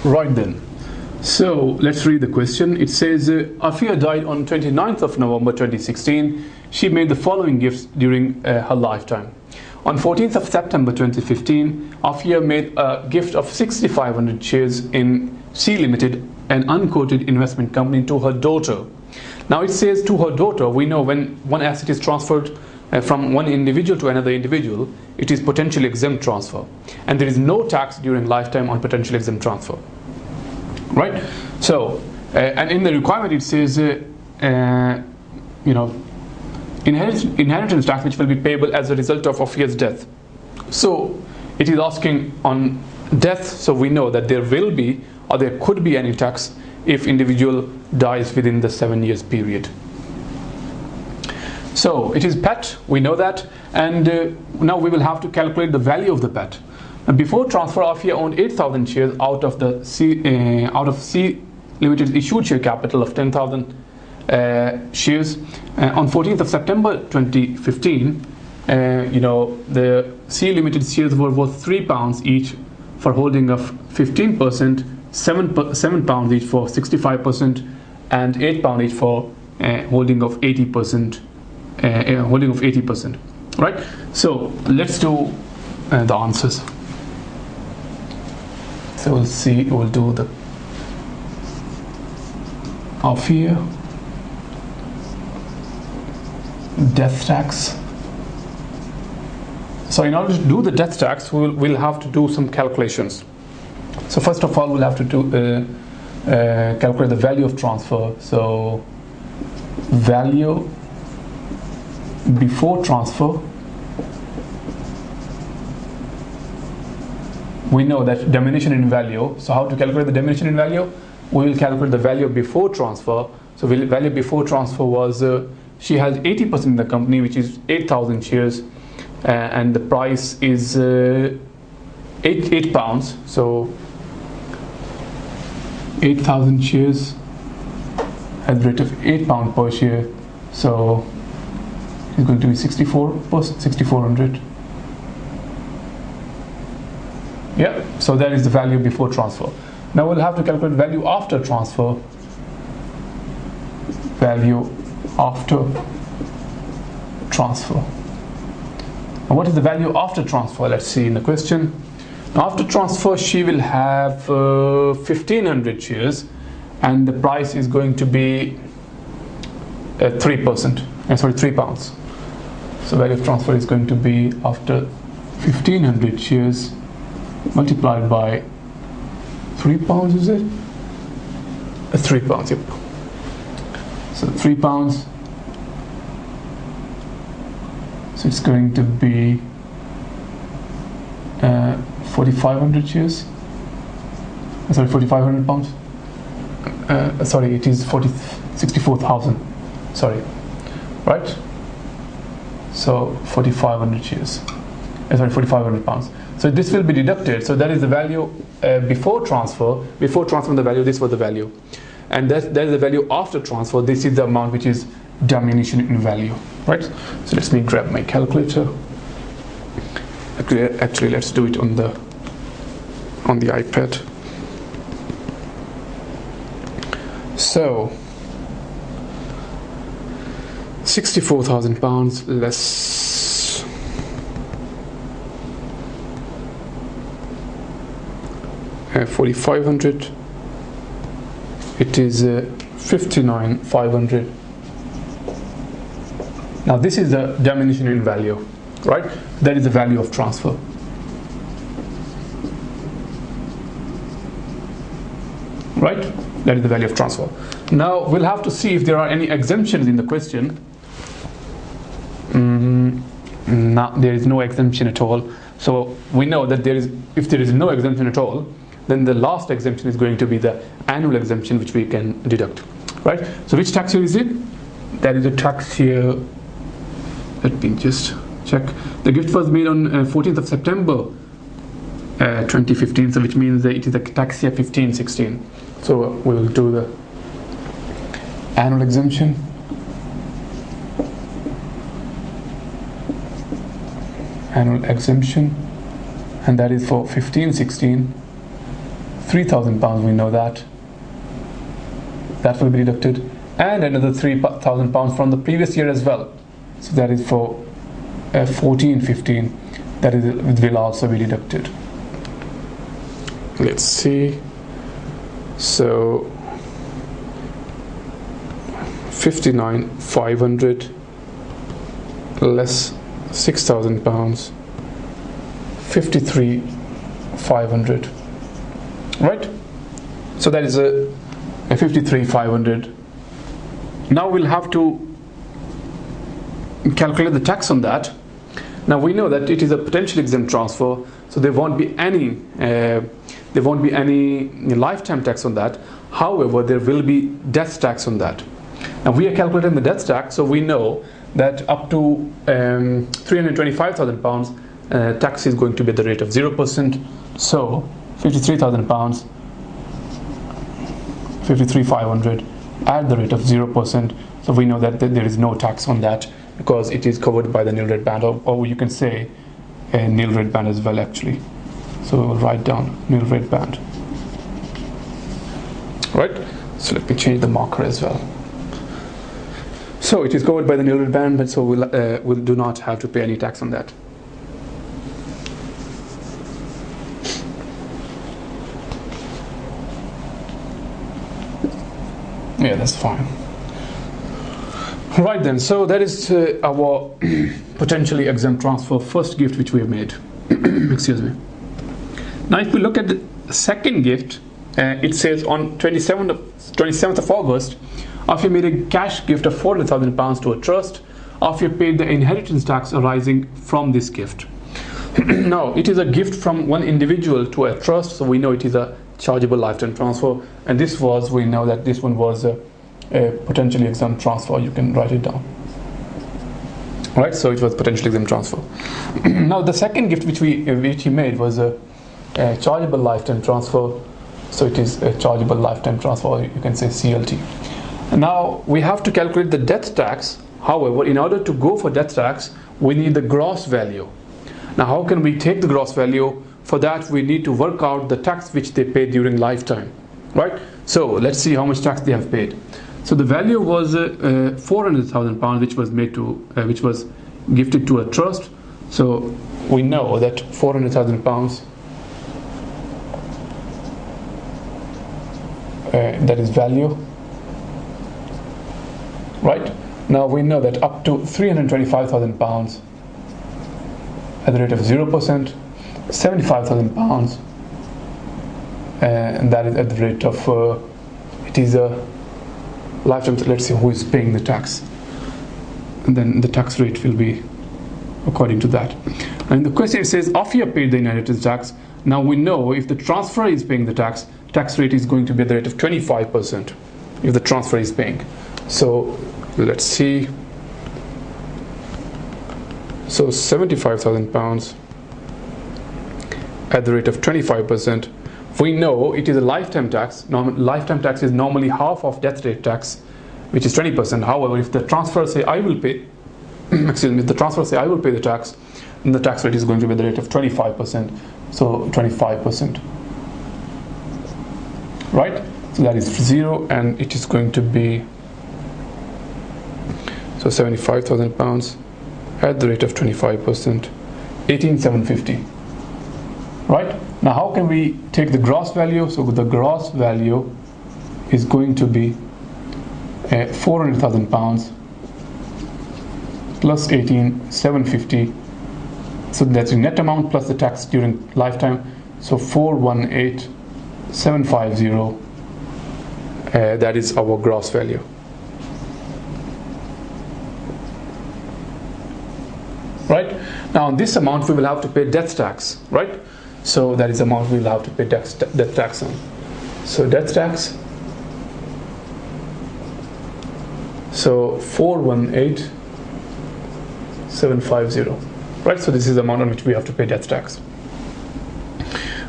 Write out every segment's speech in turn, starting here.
Right then. So let's read the question. It says, Afia died on 29th of November 2016. She made the following gifts during her lifetime. On 14th of September 2015, Afia made a gift of 6,500 shares in C Limited, an unquoted investment company, to her daughter. Now it says to her daughter. We know when one asset is transferred from one individual to another individual, it is potentially exempt transfer, and there is no tax during lifetime on potential exempt transfer. Right? So, and in the requirement it says, inheritance tax which will be payable as a result of Afia's death. So, it is asking on death, so we know that there will be or there could be any tax if individual dies within the 7 years period. So, it is PET, we know that, and now we will have to calculate the value of the PET. Before transfer, Afia owned 8,000 shares out of C Limited's issued share capital of 10,000 shares. On 14th of September 2015, the C Limited shares were worth £3 each for holding of 15%, £7 each for 65%, and £8 each for holding of 80%. Holding of 80%. Right? So let's do the answers. So we'll do the Afia death tax. So in order to do the death tax, we'll have to do some calculations. So first of all, we'll have to do calculate the value of transfer. So value before transfer. We know that diminution in value. So how to calculate the diminution in value? We will calculate the value before transfer. So value before transfer was she held 80% in the company, which is 8,000 shares, and the price is £8. So 8,000 shares at the rate of £8 per share. So it's going to be 6,400. Yeah, so that is the value before transfer. Now we'll have to calculate value after transfer. Value after transfer. Now what is the value after transfer? Let's see in the question. Now after transfer, she will have 1,500 shares, and the price is going to be 3 pounds. So value of transfer is going to be after 1,500 shares multiplied by £3, is it? £3, yep. So £3. So it's going to be 4,500 shares. Sorry, 4,500 pounds. Sorry, it is 64,000. Sorry, right? So 4,500 shares. Sorry, 4,500 pounds. So this will be deducted. So that is the value before transfer. Before transfer, the value, this was the value, and that is the value after transfer. This is the amount which is diminution in value, right? So let me grab my calculator. Actually, let's do it on the iPad. So 64,000 pounds less 4,500, it is 59,500. Now this is the diminution in value, right? That is the value of transfer. Right? That is the value of transfer. Now we'll have to see if there are any exemptions in the question. No, there is no exemption at all. So we know that if there is no exemption at all, then the last exemption is going to be the annual exemption, which we can deduct, right? So which tax year is it? That is a tax year. Let me just check. The gift was made on 14th of September 2015, so which means that it is a tax year 15-16. So we will do the annual exemption. Annual exemption, and that is for 15-16. £3,000, we know that will be deducted, and another £3,000 from the previous year as well. So that is for 14-15, that will also be deducted. Let's see. So 59,500 less £6,000, 53,500, right? So that is a 53,500. Now we'll have to calculate the tax on that. Now we know that it is a potentially exempt transfer, so there won't be any lifetime tax on that. However, there will be death tax on that. Now we are calculating the death tax, so we know that up to £325,000 tax is going to be at the rate of 0%. So £53,000, 53,500 at the rate of 0%. So we know that there is no tax on that because it is covered by the nil rate band, or you can say a nil rate band as well actually. So we'll write down nil rate band. Right? So let me change the marker as well. So it is covered by the nil rate band, but so we'll do not have to pay any tax on that. Yeah, that's fine. Right then, so that is our potentially exempt transfer first gift which we have made. Excuse me. Now if we look at the second gift, it says on 27th of August, after you made a cash gift of £400,000 to a trust, after you paid the inheritance tax arising from this gift. Now it is a gift from one individual to a trust, so we know it is a chargeable lifetime transfer, and this was, we know that this one was a potentially exempt transfer. You can write it down. Right, so it was potentially exempt transfer. Now the second gift which he made was a chargeable lifetime transfer, so it is a chargeable lifetime transfer, you can say CLT. Now we have to calculate the death tax. However, in order to go for death tax, we need the gross value. Now how can we take the gross value? For that we need to work out the tax which they paid during lifetime, right? So let's see how much tax they have paid. So the value was £400,000 which was made to which was gifted to a trust. So we know that £400,000 that is value, right? Now we know that up to £325,000 at the rate of 0%, £75,000, and that is at the rate of it is a lifetime. Let's see who is paying the tax, and then the tax rate will be according to that. And the question says, after you have paid the inheritance tax, now we know if the transferor is paying the tax rate is going to be at the rate of 25% if the transferor is paying. So let's see. So £75,000 at the rate of 25%. We know it is a lifetime tax. Lifetime tax is normally half of death rate tax, which is 20%. However, if the transferor say I will pay, excuse me, if the transferor say I will pay the tax, then the tax rate is going to be at the rate of 25%. So 25%, right? So that is 0, and it is going to be so £75,000 at the rate of 25%, 18,750. Right? Now how can we take the gross value? So the gross value is going to be £400,000 plus 18,750. So that's the net amount plus the tax during lifetime. So 418,750. That is our gross value. Right? Now on this amount we will have to pay death tax, right? So that is the amount we will have to pay death tax on. So death tax, so 418,750, right? So this is the amount on which we have to pay death tax.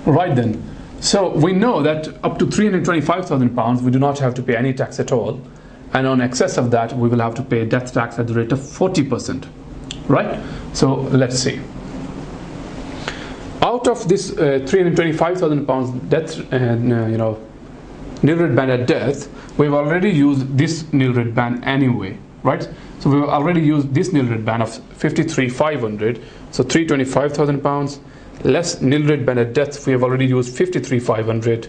Right then, so we know that up to £325,000 we do not have to pay any tax at all, and on excess of that we will have to pay death tax at the rate of 40%, right? So let's see. out of this 325,000 pounds death, nil rate band at death, we've already used this nil rate band anyway, right? So we've already used this nil rate band of 53,500. So 325,000 pounds less nil rate band at death, we have already used 53,500.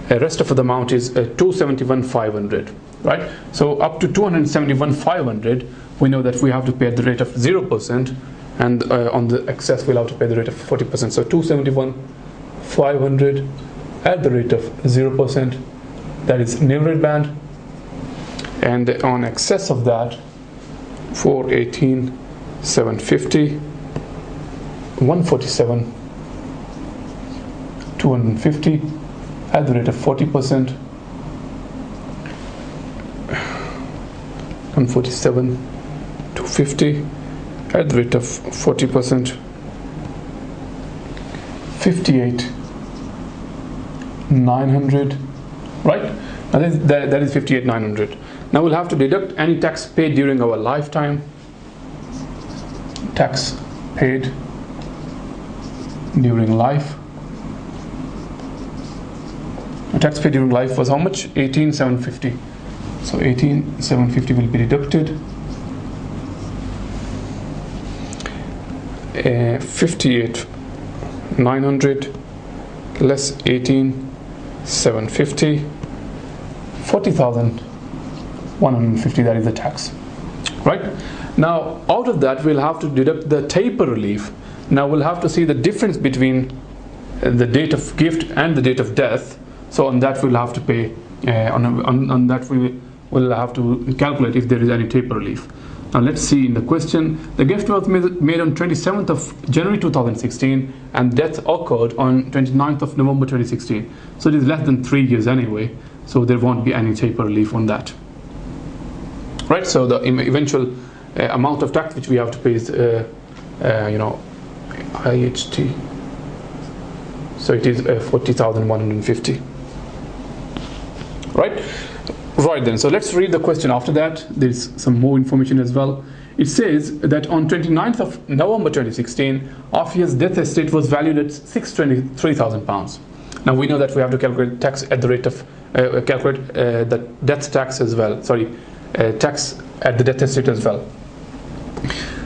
The rest of the amount is 271,500, right? So up to 271,500, we know that we have to pay at the rate of 0%, and on the excess we'll have to pay the rate of 40%. So 271,500 at the rate of 0%, that is nil rate band, and on excess of that, 418,750, 147, 250 at the rate of 40%, 147, 250 at the rate of 40%, 58,900, right? That is 58,900. Now we'll have to deduct any tax paid during our lifetime. Tax paid during life. The tax paid during life was how much? 18,750. So 18,750 will be deducted. 58,900 less 18,750, 40,150, that is the tax, right? Now out of that we'll have to deduct the taper relief. Now we'll have to see the difference between the date of gift and the date of death. So on that we'll have to pay, on that we will have to calculate if there is any taper relief. Now let's see in the question. The gift was made on 27th of January 2016 and death occurred on 29th of November 2016. So it is less than 3 years anyway, so there won't be any taper relief on that. Right, so the eventual amount of tax which we have to pay is, IHT. So it is 40,150. Right? Right then, so let's read the question after that. There's some more information as well. It says that on 29th of November 2016, Afia's death estate was valued at 623,000 pounds. Now we know that we have to calculate tax at the rate of, the death tax as well, tax at the death estate as well.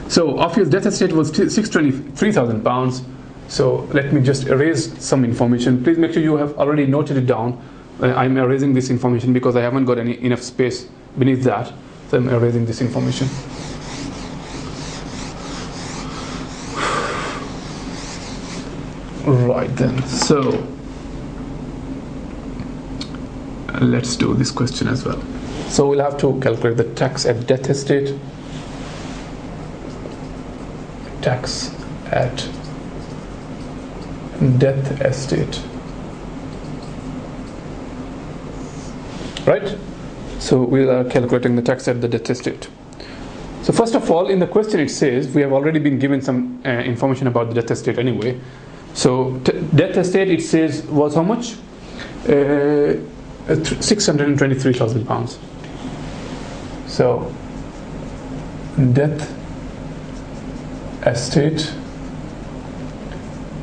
So Afia's death estate was 623,000 pounds. So let me just erase some information. Please make sure you have already noted it down. I'm erasing this information because I haven't got enough space beneath that, so I'm erasing this information. Right then, so let's do this question as well. So we'll have to calculate the tax at death estate. Tax at death estate. Right? So we are calculating the tax at the death estate. So first of all, in the question it says, we have already been given some information about the death estate anyway. So death estate, it says, was how much? 623,000 pounds. So death estate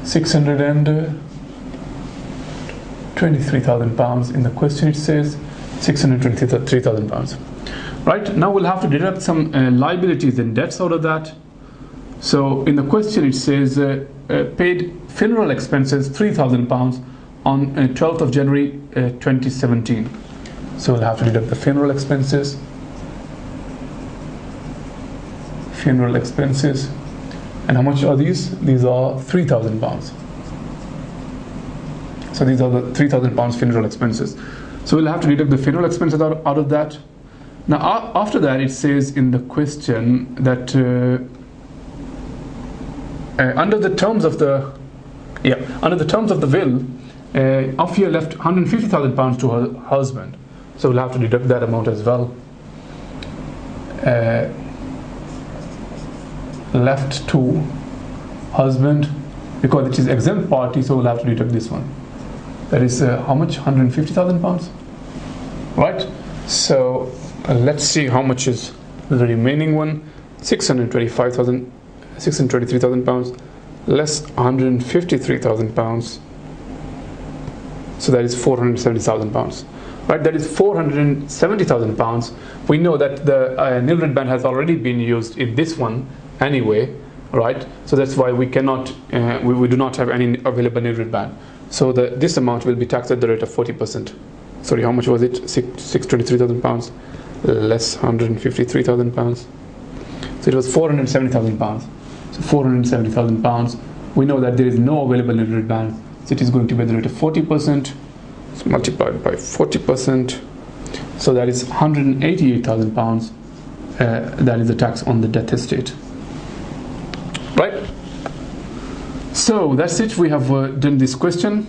623,000 pounds. In the question it says 623,000 pounds. Right, now we'll have to deduct some liabilities and debts out of that. So in the question it says paid funeral expenses 3,000 pounds on 12th of January 2017. So we'll have to deduct the funeral expenses. Funeral expenses. And how much are these? These are 3,000 pounds. So these are the 3,000 pounds funeral expenses. So we'll have to deduct the funeral expenses out of that. Now after that it says in the question that under the terms of the will, Afia left 150,000 pounds to her husband. So we'll have to deduct that amount as well. Left to husband, because it is exempt party, so we'll have to deduct this one. That is how much? 150,000 pounds, right? So let's see how much is the remaining one. 623,000 pounds less 153,000 pounds. So that is 470,000 pounds. Right, that is 470,000 pounds. We know that the nil rate band has already been used in this one anyway, right? So that's why we cannot, we do not have any available nil rate band. So this amount will be taxed at the rate of 40%. Sorry, how much was it? 623,000 pounds less 153,000 pounds. So it was 470,000 pounds. So 470,000 pounds. We know that there is no available nil rate band. So it is going to be at the rate of 40%. So multiplied by 40%, so that is 188,000 pounds. That is the tax on the death estate. Right? So that's it. We have done this question.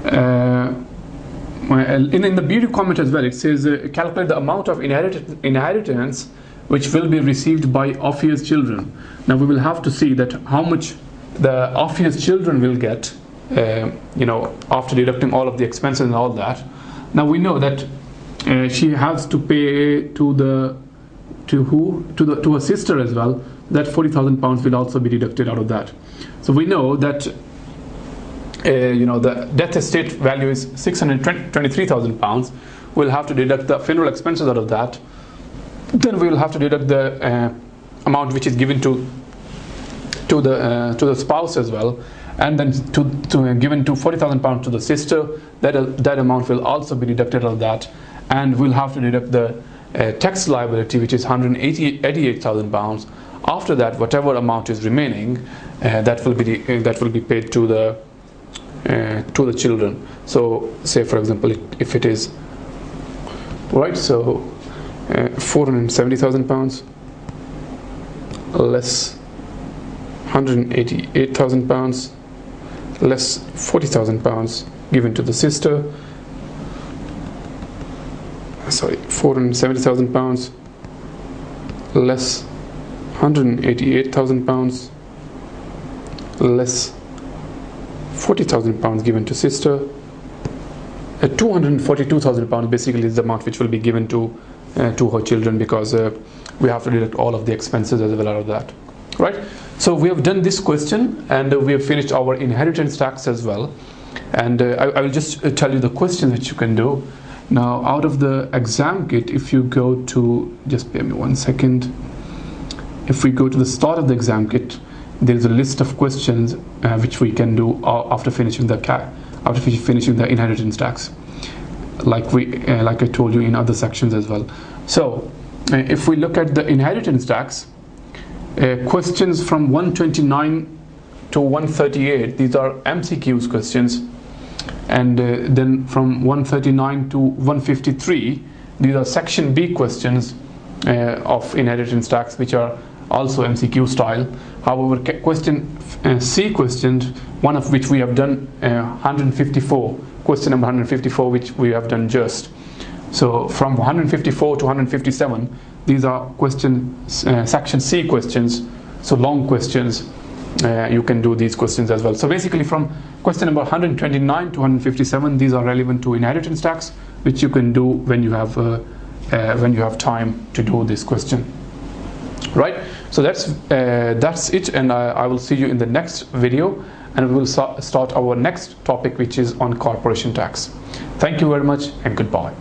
In the beauty comment as well, it says calculate the amount of inheritance which will be received by Ophir's children. Now we will have to see that how much the Ophir's children will get. After deducting all of the expenses and all that. Now we know that she has to pay to her sister as well. That 40,000 pounds will also be deducted out of that. So we know that the death estate value is 623,000 pounds. We'll have to deduct the funeral expenses out of that. Then we will have to deduct the amount which is given to the spouse as well. And then given to 40,000 pounds to the sister, that amount will also be deducted out of that, and we'll have to deduct the tax liability, which is 188,000 pounds. After that, whatever amount is remaining, that will be paid to the children. So, say for example, if it is right, so 470,000 pounds less 188,000 pounds. Less 40,000 pounds given to the sister. Sorry, 470,000 pounds less 188,000 pounds less 40,000 pounds given to sister. 242,000 pounds basically is the amount which will be given to her children, because we have to deduct all of the expenses as well out of that. Right? So we have done this question, and we have finished our inheritance tax as well. And I will just tell you the questions which you can do. Now, out of the exam kit, if you go to, just bear me 1 second. If we go to the start of the exam kit, there is a list of questions which we can do after finishing the inheritance tax, like I told you in other sections as well. So, if we look at the inheritance tax. Questions from 129 to 138, these are MCQs questions, and then from 139 to 153, these are section B questions of inheritance tax, which are also MCQ style. However, question C questions, one of which we have done 154, question number 154, which we have done just. So from 154 to 157, these are section C questions, so long questions. You can do these questions as well. So basically from question number 129 to 157, these are relevant to inheritance tax, which you can do when you have time to do this question. Right? So that's it, and I will see you in the next video, and we will start our next topic, which is on corporation tax. Thank you very much, and goodbye.